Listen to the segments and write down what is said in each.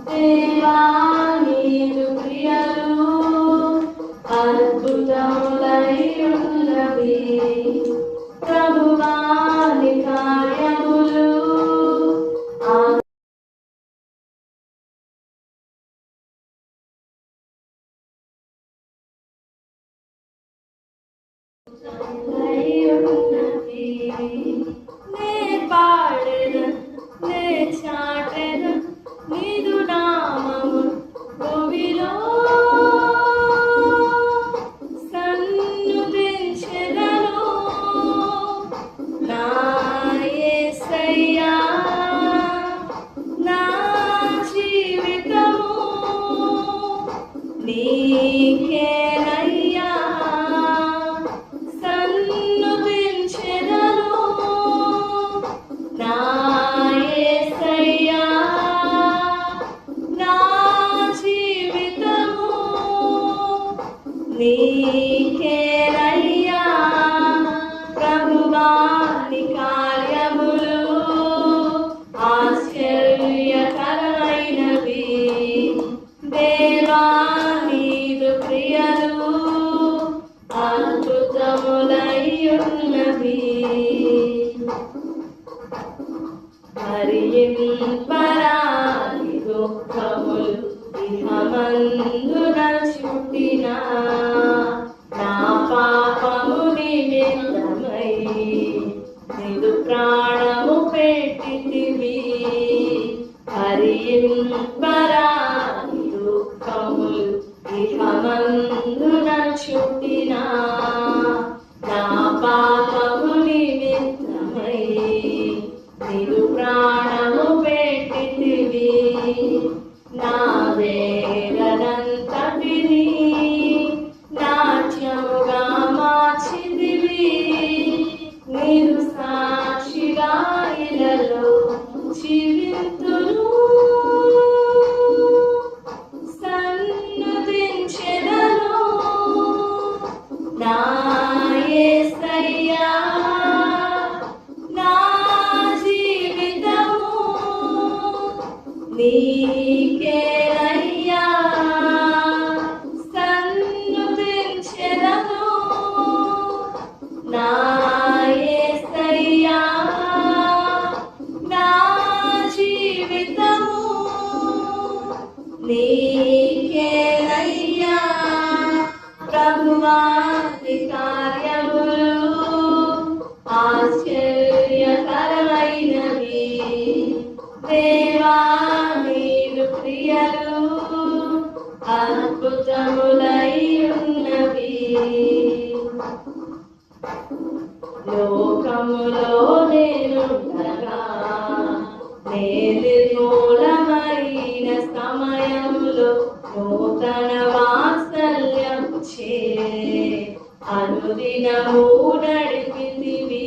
దేవా నీదు క్రియలు అద్భుతములై ఉన్నవి. ప్రభువా నీ కార్యములు నే పాడెదన్ నే చాటెదన్ నీదు నామము భూమిలో సన్నుతించెదను. నా యేసయ్యా నా జీవితము నీకేనయ్యా సన్నుతించెదను. నా యేసయ్యా నా జీవితము నీకేనయ్యా. ప్రభువా నీ కార్యములు ఆశ్చర్యకరమైనవి. దేవా నీదు క్రియలు అద్భుతములై ఉన్నవి. హరింపరాని దుఃఖములు ఇహమందున చుట్టినా నా పాపము నిమిత్తమై నీదు ప్రాణము పెట్టితివి. హరింపరాని దుఃఖములు ఇహమందున చుట్టినా నా పాపము నిమిత్తమై నీదు ప్రాణము పెట్టితివి. నా వేదనంతటిని నాట్యముగా మార్చితివి. నీదు సాక్షిగా ఇలలో జీవింతును. సన్నుతించెదను. నా యేసయ్యా నా జీవితము నీకేనయ్యా సన్నుతించెదను. నా యేసయ్యా నా జీవితము నీకేనయ్యా. ప్రభువా నీ కార్యములు ఆశ్చర్యకరమైనవి. దేవా నీదు క్రియలు అద్భుతములై ఉన్నవి. లోకములో నేనుండగా నే నిర్మూలమైన సమయములో నూతన వాత్సల్యము చే అనుదినము నడిపితివి.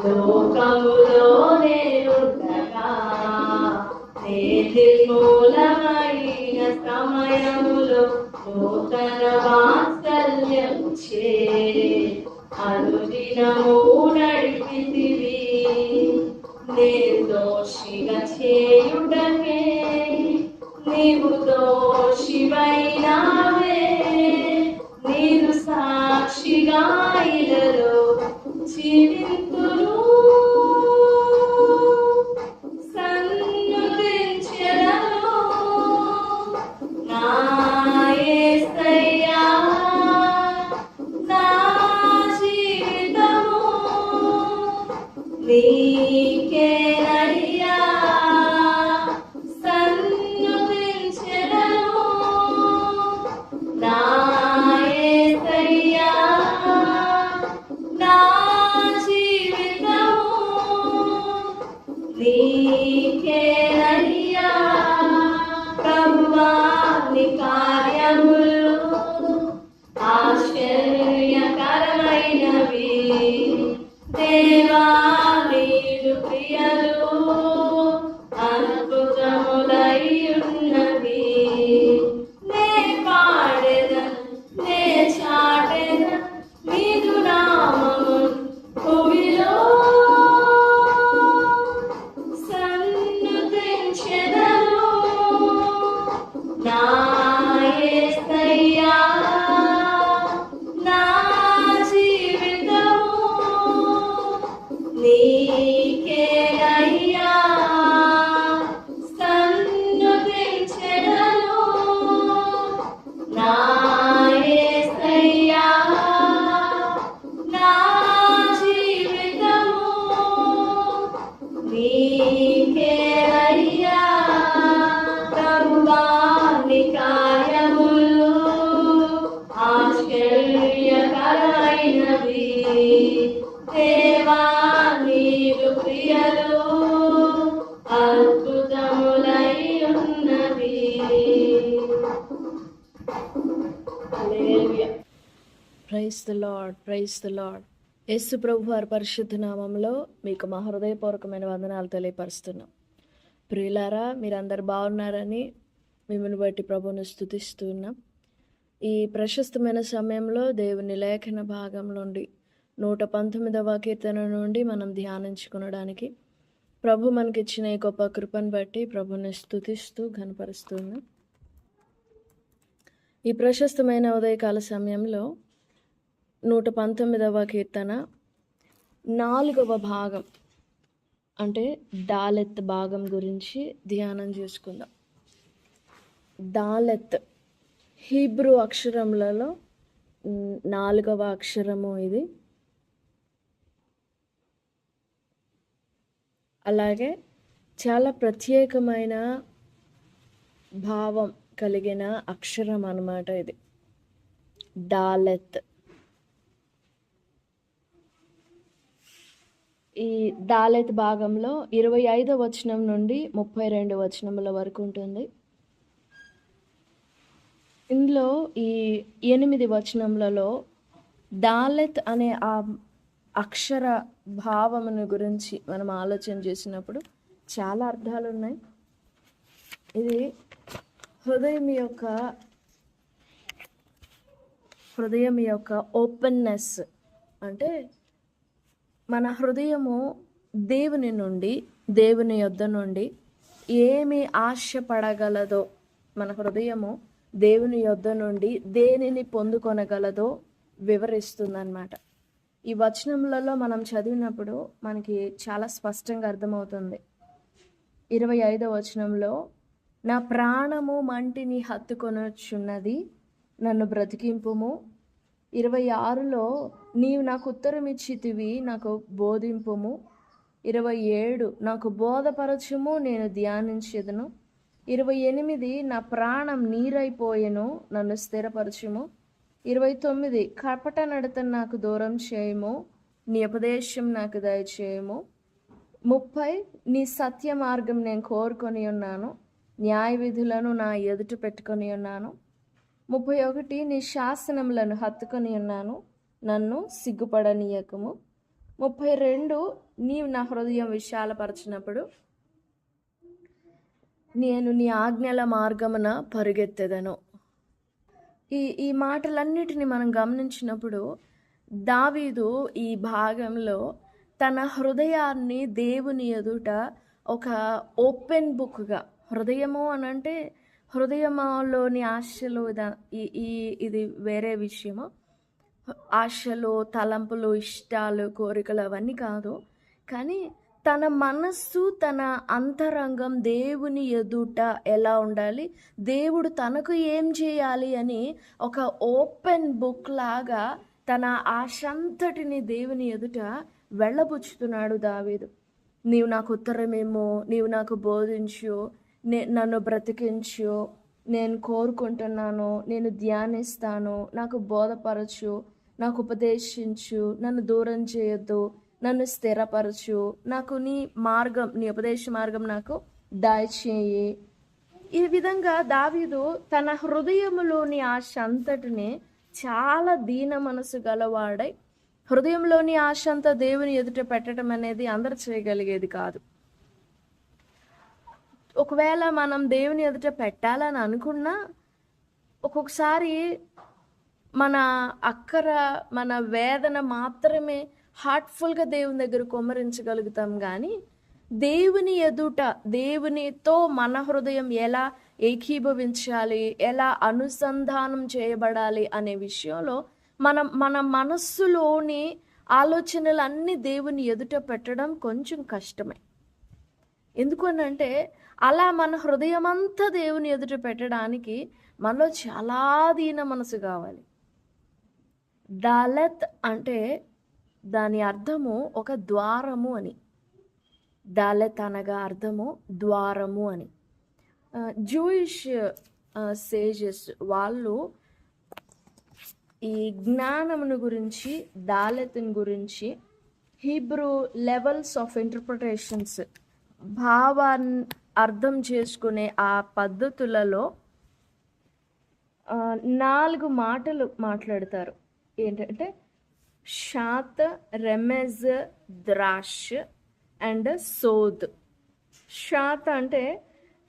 లోకములో నేనుండగా నే నిర్మూలమైన సమయములో నూతన వాత్సల్యము చే అనుదినము నడిపితివి. నిర్దోషిగా చేయుటకే నీవు దోషివైనావే. నీదు సాక్షిగా ఇలలో జీవింతును. సన్నుతించెదను. నా యేసయ్యా నా జీవితము నీకేనయ్యా సన్నుతించెదను. నా యేసయ్యా నా జీవితము నీకేనయ్యా. ప్రభువా నీ కార్యములు ఆశ్చర్యకరమైనవి. దేవా నీదు క్రియలు అద్భుతములై ఉన్నవి. నే పాడెదన్ నే చాటెదన్ నీదు నామము భూమిలో సన్ను దేవా నీదు క్రియలు అద్భుతములై ఉన్నవి. హల్లెలూయా. Praise the lord, praise the lord. యేసు ప్రభు వారి పరిశుద్ధ నామంలో మీకు మా హృదయపూర్వకమైన వందనాలు తెలియపరుస్తున్నాం. ప్రియులారా, మీరందరు బాగున్నారని మిమ్మల్ని బట్టి ప్రభువును స్తుతిస్తూ ఉన్నాం. ఈ ప్రశస్తమైన సమయంలో దేవుని లేఖన భాగం నుండి 119వ కీర్తన నుండి మనం ధ్యానించుకొనడానికి ప్రభు మనకిచ్చిన ఈ గొప్ప కృపను బట్టి ప్రభువుని స్తుతిస్తూ ఘనపరుస్తున్నాం. ఈ ప్రశస్తమైన ఉదయకాల సమయంలో 119వ కీర్తన 4వ భాగం అంటే దాలెత్ భాగం గురించి ధ్యానం చేసుకుందాం. దాలెత్ హీబ్రూ అక్షరములలో 4వ అక్షరము ఇది. అలాగే చాలా ప్రత్యేకమైన భావం కలిగిన అక్షరం అన్నమాట ఇది దాలెత్. ఈ దాలెత్ భాగంలో 25వ వచనం నుండి 32 వచనముల వరకు ఉంటుంది. ఇందులో ఈ 8 వచనములలో దాలెత్ అనే ఆ అక్షర భావమును గురించి మనం ఆలోచన చేసినప్పుడు చాలా అర్థాలు ఉన్నాయి. ఇది హృదయం యొక్క ఓపెన్నెస్, అంటే మన హృదయము దేవుని యొద్ద నుండి ఏమి ఆశపడగలదో, మన హృదయము దేవుని యొద్ద నుండి దేనిని పొందుకొనగలదో వివరిస్తుందన్నమాట. ఈ వచనములలో మనం చదివినప్పుడు మనకి చాలా స్పష్టంగా అర్థమవుతుంది. 25వ వచనంలో నా ప్రాణము మంటిని హత్తుకొనుచున్నది, నన్ను బ్రతికింపుము. 26లో నీవు నాకు ఉత్తరం ఇచ్చితివి, నాకు బోధింపుము. 27 నాకు బోధపరచుము, నేను ధ్యానించెదను. 28 నా ప్రాణం నీరైపోయెను, నన్ను స్థిరపరచుము. 29 కపట నడతను నాకు దూరం చేయము, నీ ఉపదేశం నాకు దయచేయము. 30 నీ సత్య మార్గం నేను కోరుకొని ఉన్నాను, న్యాయ విధులను నా ఎదుట పెట్టుకొని ఉన్నాను. 31 నీ శాసనములను హత్తుకొని ఉన్నాను, నన్ను సిగ్గుపడనీయకము. 32 నీవు నా హృదయం విశాలపరచినప్పుడు నేను నీ ఆజ్ఞల మార్గమున పరుగెత్తెదను. ఈ మాటలన్నిటిని మనం గమనించినప్పుడు దావీదు ఈ భాగంలో తన హృదయాన్ని దేవుని ఎదుట ఒక ఓపెన్ బుక్గా, హృదయము అనంటే హృదయంలోని ఆశలు ఇది వేరే విషయము. ఆశలు, తలంపులు, ఇష్టాలు, కోరికలు అవన్నీ కాదు. కానీ తన మనస్సు, తన అంతరంగం దేవుని ఎదుట ఎలా ఉండాలి, దేవుడు తనకు ఏం చేయాలి అని ఒక ఓపెన్ బుక్ లాగా తన ఆశంతటిని దేవుని ఎదుట వెళ్ళబుచ్చుతున్నాడు దావీదు. నీవు నాకు ఉత్తరమేమో, నీవు నాకు బోధించు, నన్ను బ్రతికించు, నేను కోరుకుంటున్నాను, నేను ధ్యానిస్తాను, నాకు బోధపరచు, నాకు ఉపదేశించు, నన్ను దూరం చేయొద్దు, నన్ను స్థిరపరచు, నాకు నీ ఉపదేశ మార్గం నాకు దయచేయి. ఈ విధంగా దావీదు తన హృదయములోని ఆశ అంతటిని చాలా దీన మనసు గలవాడై, హృదయంలోని ఆశ అంతా దేవుని ఎదుట పెట్టడం అనేది అందరు చేయగలిగేది కాదు. ఒకవేళ మనం దేవుని ఎదుట పెట్టాలని అనుకున్నా ఒక్కొక్కసారి మన మన వేదన మాత్రమే హార్ట్ఫుల్గా దేవుని దగ్గర కుమ్మరించగలుగుతాం. కానీ దేవుని ఎదుట దేవునితో మన హృదయం ఎలా ఏకీభవించాలి, ఎలా అనుసంధానం చేయబడాలి అనే విషయంలో మన మనస్సులోని ఆలోచనలన్నీ దేవుని ఎదుట పెట్టడం కొంచెం కష్టమే. ఎందుకనంటే అలా మన హృదయం అంతా దేవుని ఎదుట పెట్టడానికి మనలో చాలా దీన మనసు కావాలి. దాలెత్ అంటే దాని అర్థము ఒక ద్వారము అని. దాలెత్ అనగా అర్థము ద్వారము అని. జూయిష్ సేజెస్ వాళ్ళు ఈ జ్ఞానమును గురించి, దాలెతుని గురించి హీబ్రూ లెవెల్స్ ఆఫ్ ఇంటర్ప్రిటేషన్స్, భావాన్ని అర్థం చేసుకునే ఆ పద్ధతులలో 4 మాటలు మాట్లాడతారు. ఏంటంటే షాత్, రెమెజ్, ద్రాష్ అండ్ సోద్. షాత్ అంటే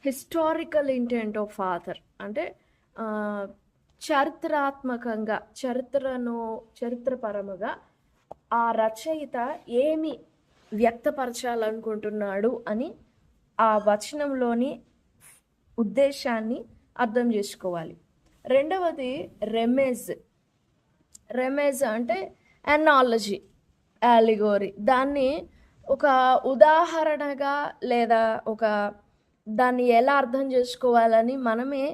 హిస్టారికల్ ఇంటెంట్ ఆఫ్ ఆథర్, అంటే చారిత్రాత్మకంగా, చరిత్రపరముగా ఆ రచయిత ఏమి వ్యక్తపరచాలనుకుంటున్నాడు అని ఆ వచనంలోని ఉద్దేశాన్ని అర్థం చేసుకోవాలి. రెండవది రెమెజ్. రెమెజ్ అంటే అనాలజీ, యాలిగోరీ. దాన్ని ఒక ఉదాహరణగా లేదా దాన్ని ఎలా అర్థం చేసుకోవాలని మనమే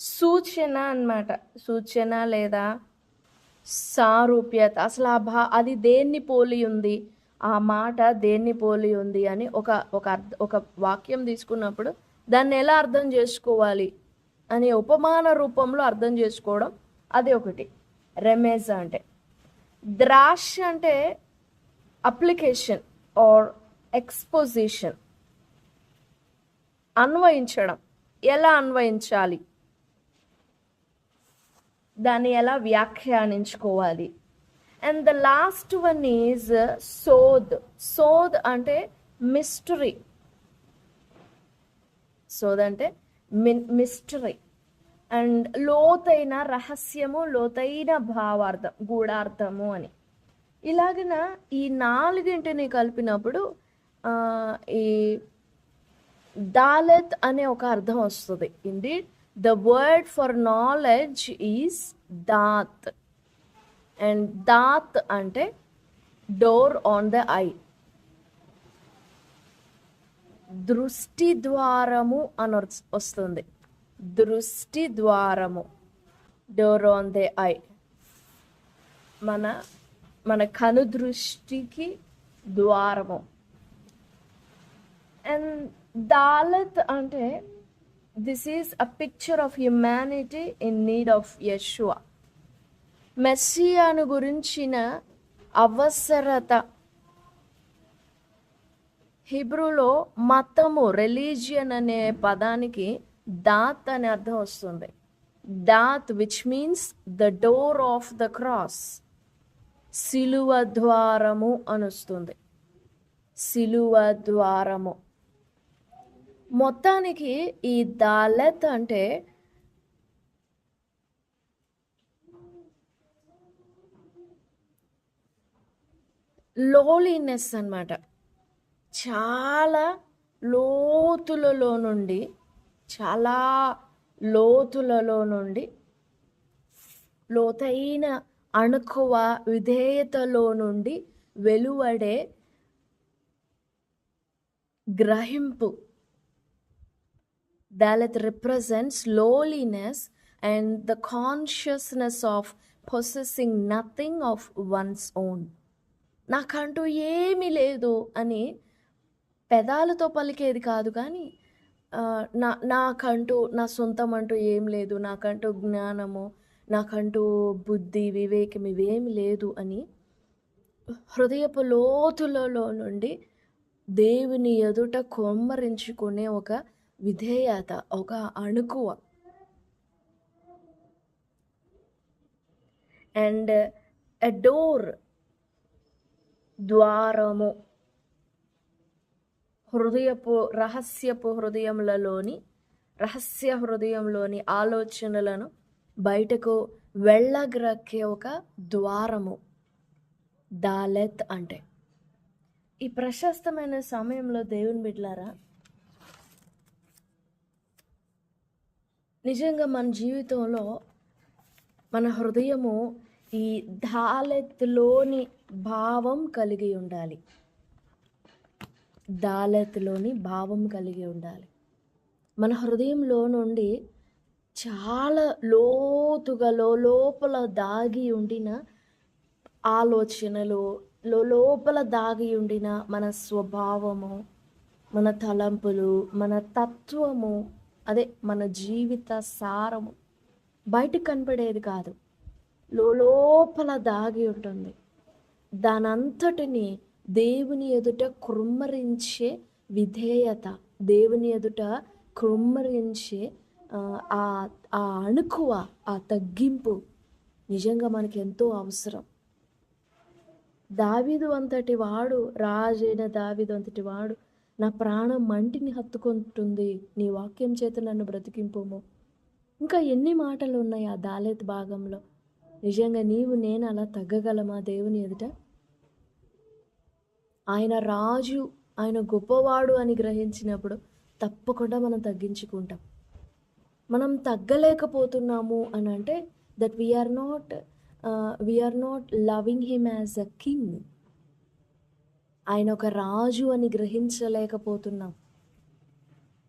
సూచన అన్నమాట. సూచన లేదా సారూప్యత, అసలు అది దేన్ని పోలి ఉంది, ఆ మాట దేన్ని పోలి ఉంది అని ఒక వాక్యం తీసుకున్నప్పుడు దాన్ని ఎలా అర్థం చేసుకోవాలి అని ఉపమాన రూపంలో అర్థం చేసుకోవడం, అది ఒకటి రెమెజ్ అంటే. ద్రాష్ అంటే అప్లికేషన్ ఆర్ ఎక్స్పోజిషన్, అన్వయించడం, ఎలా అన్వయించాలి, దాన్ని ఎలా వ్యాఖ్యానించుకోవాలి. And the last one is sod. సోద్ అంటే మిస్టరీ. సోద్ అంటే మిస్టరీ అండ్ లోతైన రహస్యము, లోతైన భావార్థం, గూఢార్థము అని. ఇలాగిన ఈ 4 కలిపినప్పుడు ఈ దాలెత్ అనే ఒక అర్థం వస్తుంది. Indeed the word for knowledge is daat. And దాత్ అంటే డోర్ ఆన్ ద ఐ, దృష్టి ద్వారము అని వస్తుంది. దృష్టి ద్వారము, డోర్ ఆన్ ద ఐ, మన కను దృష్టికి ద్వారము. అండ్ దాలత్ అంటే this is a picture of humanity in need of Yeshua. మెస్సియాను గురించిన అవసరత. హిబ్రూలో మతము, రిలీజియన్ అనే పదానికి దాత్ అనే అర్థం వస్తుంది. Daat which means the door of the cross, సిలువ ద్వారము అని వస్తుంది. సిలువ ద్వారము. మొత్తానికి ఈ దాలెత్ అంటే లోలీనెస్ అన్నమాట. చాలా లోతులలో నుండి, చాలా లోతులలో నుండి, లోతైన అణుకువ విధేయతలో నుండి వెలువడే గ్రహింపు. Dalet represents lowliness and the consciousness of possessing nothing of one's own. నాకంటూ ఏమీ లేదు అని పెదాలతో పలికేది కాదు, కానీ నాకంటూ నా సొంతం అంటూ ఏం లేదు, నాకంటూ జ్ఞానము, నాకంటూ బుద్ధి, వివేకం ఇవేమి లేదు అని హృదయపు లోతులలో నుండి దేవుని ఎదుట కొమ్మరించుకునే ఒక విధేయత, ఒక అణుకువ. అండ్ ఎ డోర్, ద్వారము. రహస్య హృదయంలోని ఆలోచనలను బయటకు వెళ్ళగ్రక్కే ఒక ద్వారము దాలెత్ అంటే. ఈ ప్రశస్తమైన సమయంలో దేవుని బిడ్డలారా, నిజంగా మన జీవితంలో మన హృదయము ఈ దాలెత్లోని భావం కలిగి ఉండాలి. దాలెత్లోని భావం కలిగి ఉండాలి. మన హృదయంలో నుండి చాలా లోతుగా లోపల దాగి ఉండిన ఆలోచనలు, లోపల దాగి ఉండిన మన స్వభావము, మన తలంపులు, మన తత్వము, అదే మన జీవిత సారము బయటకు కనపడేది కాదు. లోపల దాగి ఉంటుంది. దానంతటిని దేవుని ఎదుట కృమ్మరించే విధేయత, దేవుని ఎదుట కృమ్మరించే ఆ ఆ అణుకువ, ఆ తగ్గింపు నిజంగా మనకి ఎంతో అవసరం. దావీదు అంతటి వాడు, రాజైన దావీదు అంతటి వాడు, నా ప్రాణం మంటిని హత్తుకుంటుంది, నీ వాక్యం చేత నన్ను బ్రతికింపుము. ఇంకా ఎన్ని మాటలు ఉన్నాయి ఆ దాలేత్ భాగంలో. నిజంగా నీవు నేను అలా తగ్గగలమా దేవుని ఎదుట? ఆయన రాజు, ఆయన గొప్పవాడు అని గ్రహించినప్పుడు తప్పకుండా మనం తగ్గించుకుంటాం. మనం తగ్గలేకపోతున్నాము అని అంటే that we are not loving him as a king. ఆయన ఒక రాజు అని గ్రహించలేకపోతున్నాం.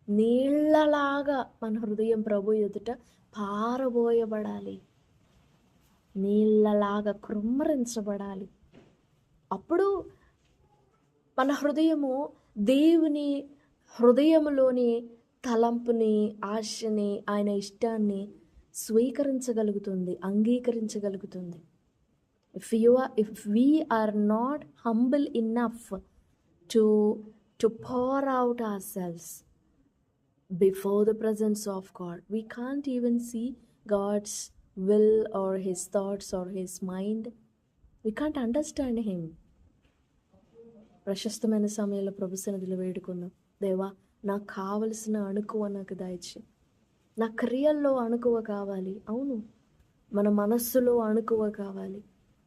నీళ్ళలాగా మన హృదయం ప్రభు ఎదుట పారబోయబడాలి, నీళ్ళలాగా కృమ్మరించబడాలి. అప్పుడు మన హృదయము దేవుని హృదయంలోని తలంపుని, ఆశని, ఆయన ఇష్టాన్ని స్వీకరించగలుగుతుంది, అంగీకరించగలుగుతుంది. If we are not humble enough to pour out ourselves before the presence of God, we can't even see God's will or his thoughts or his mind. We can't understand him. ప్రశస్తమైన సమయంలో ప్రభు సన్నిధిలో వేడుకుందాం. దేవా, నాకు కావలసిన అణుకువ నాకు దయచేయి. నా క్రియల్లో అణుకువ కావాలి. అవును, మన మనస్సులో అణుకువ కావాలి,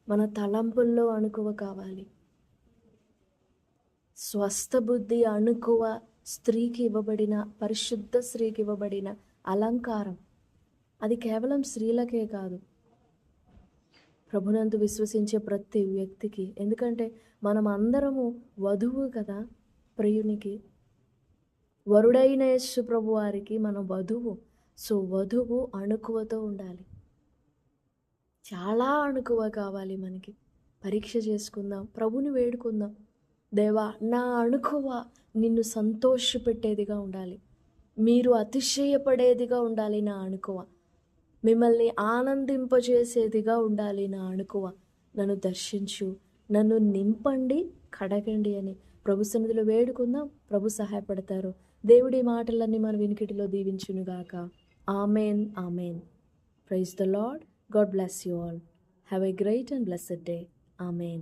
మన తలంపుల్లో అణుకువ కావాలి. స్వస్థ బుద్ధి అణుకువ స్త్రీకి ఇవ్వబడిన, పరిశుద్ధ స్త్రీకి ఇవ్వబడిన అలంకారం. అది కేవలం స్త్రీలకే కాదు, ప్రభునందు విశ్వసించే ప్రతి వ్యక్తికి. ఎందుకంటే మనం అందరము వధువు కదా ప్రియునికి, వరుడైన యేసు ప్రభు వారికి మనం వధువు. సో వధువు అణుకువతో ఉండాలి. చాలా అణుకువ కావాలి మనకి. పరీక్ష చేసుకుందాం, ప్రభుని వేడుకుందాం. దేవా, నా అణుకువ నిన్ను సంతోషపెట్టేదిగా ఉండాలి, మీరు అతిశయపడేదిగా ఉండాలి. నా అణుకువ మిమ్మల్ని ఆనందింపజేసేదిగా ఉండాలి. నా అణుకువ నన్ను దర్శించు, నన్ను నింపండి, కడగండి అని ప్రభు సన్నిధిలో వేడుకుందాం. ప్రభు సహాయపడతారు. దేవుడి మాటలన్నీ మన వినికిడిలో దీవించునుగాక. Amen, amen. Praise the Lord. God bless you all. Have a great and blessed day. Amen.